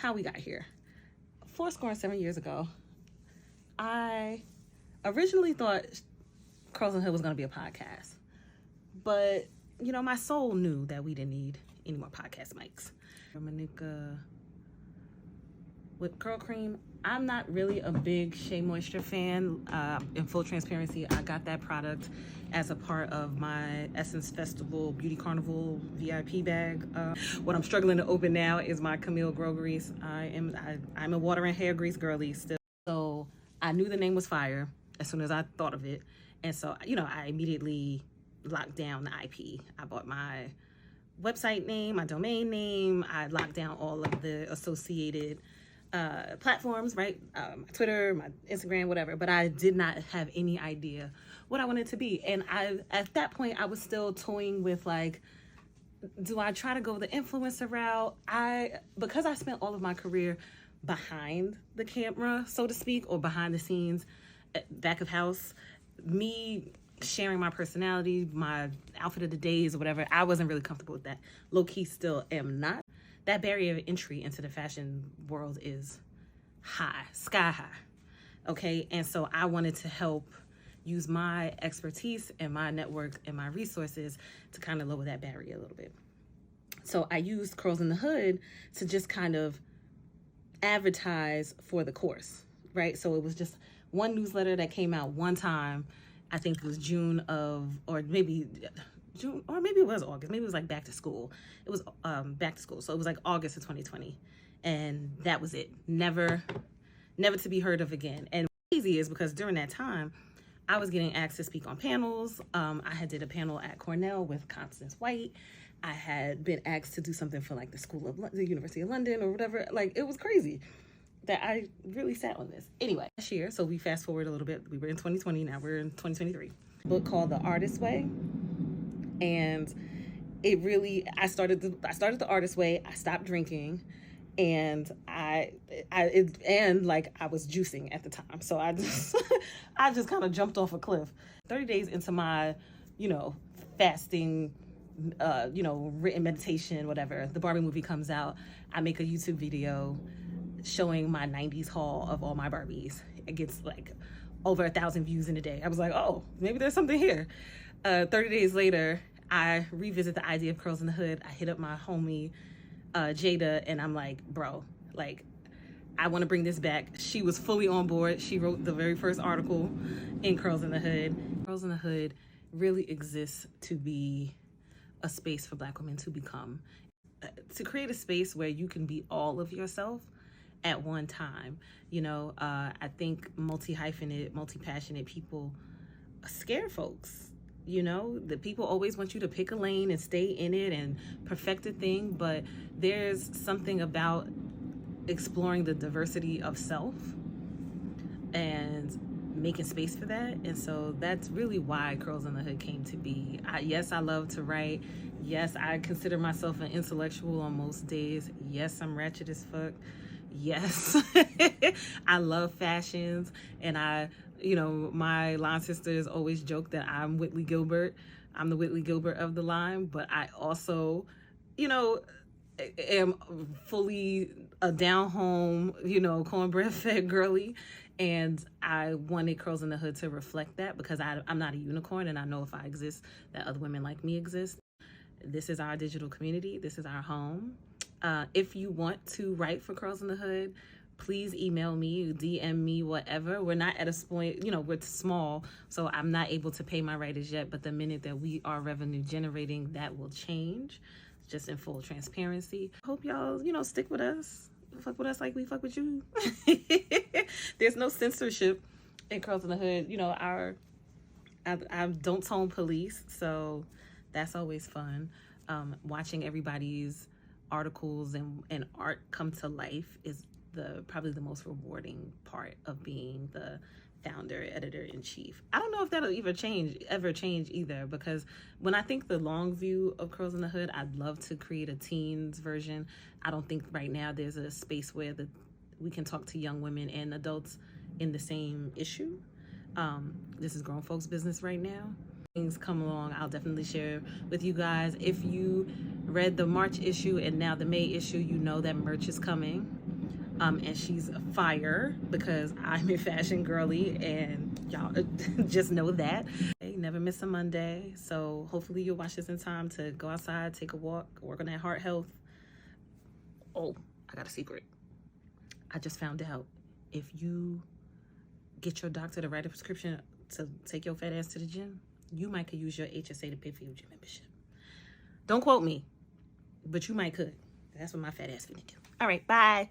how we got here. 7 years ago, I originally thought Curls in the Hood was going to be a podcast. But, you know, my soul knew that we didn't need any more podcast mics. Manuka with curl cream. I'm not really a big Shea Moisture fan. In full transparency, I got that product as a part of my Essence Festival Beauty Carnival VIP bag. What I'm struggling to open now is my Camille Grow Grease. I'm a water and hair grease girly still. So I knew the name was fire as soon as I thought of it. And so, you know, I immediately locked down the IP. I bought my website name, my domain name. I locked down all of the associated platforms, right? My Twitter, my Instagram, whatever. But I did not have any idea what I wanted it to be. And at that point, I was still toying with like, do I try to go the influencer route? Because I spent all of my career behind the camera, so to speak, or behind the scenes, back of house, me sharing my personality, my outfit of the days or whatever, I wasn't really comfortable with that. Low key still am not. That barrier of entry into the fashion world is high, sky high. Okay. And so I wanted to help use my expertise and my network and my resources to kind of lower that barrier a little bit. So I used Curls in the Hood to just kind of advertise for the course, right? So it was just one newsletter that came out one time. I think it was June of, or maybe June, or maybe it was August. Maybe it was like back to school. It was back to school. So it was like August of 2020. And that was it. Never to be heard of again. And crazy is because during that time, I was getting asked to speak on panels. I had did a panel at Cornell with Constance White. I had been asked to do something for like the University of London or whatever. Like, it was crazy that I really sat on this. Anyway, last year, so we fast forward a little bit. We were in 2020, now we're in 2023. A book called The Artist Way. And it really, I started the Artist Way. I stopped drinking, and I was juicing at the time. So I just kind of jumped off a cliff. 30 days into my, fasting, written meditation, whatever, the Barbie movie comes out. I make a YouTube video showing my 90s haul of all my Barbies. It gets like over 1,000 views in a day. I was like, oh, maybe there's something here. 30 days later, I revisit the idea of Curls in the Hood. I hit up my homie, Jada, and I'm like, bro, like, I want to bring this back. She was fully on board. She wrote the very first article in Curls in the Hood. Curls in the Hood really exists to be a space for Black women to become, to create a space where you can be all of yourself at one time. I think multi-hyphenate, multi-passionate people scare folks. The people always want you to pick a lane and stay in it and perfect a thing, but there's something about exploring the diversity of self and making space for that. And so that's really why Curls in the Hood came to be. Yes, I love to write. Yes, I consider myself an intellectual on most days. Yes, I'm ratchet as fuck. Yes, I love fashions, and my line sisters always joke that I'm Whitley Gilbert. I'm the Whitley Gilbert of the line, but I also, am fully a down home, cornbread fed girly. And I wanted Curls in the Hood to reflect that, because I'm not a unicorn, and I know if I exist, that other women like me exist. This is our digital community. This is our home. If you want to write for Curls in the Hood, please email me, DM me, whatever. We're not at a point, we're small, so I'm not able to pay my writers yet, but the minute that we are revenue generating, that will change, just in full transparency. Hope y'all, stick with us. Fuck with us like we fuck with you. There's no censorship in Curls in the Hood. I don't tone police, so that's always fun. Watching everybody's articles and art come to life is probably the most rewarding part of being the founder, editor-in-chief. I don't know if that'll ever change either, because when I think the long view of Curls in the Hood, I'd love to create a teens version. I don't think right now there's a space where we can talk to young women and adults in the same issue. This is grown folks' business right now. Things come along, I'll definitely share with you guys. If you read the March issue and now the May issue, you know that merch is coming. And she's fire because I'm a fashion girly, and y'all just know that. Never miss a Monday. So hopefully you'll watch this in time to go outside, take a walk, work on that heart health. Oh, I got a secret. I just found out if you get your doctor to write a prescription to take your fat ass to the gym, you might could use your HSA to pay for your gym membership. Don't quote me, but you might could. That's what my fat ass finna do. All right, bye.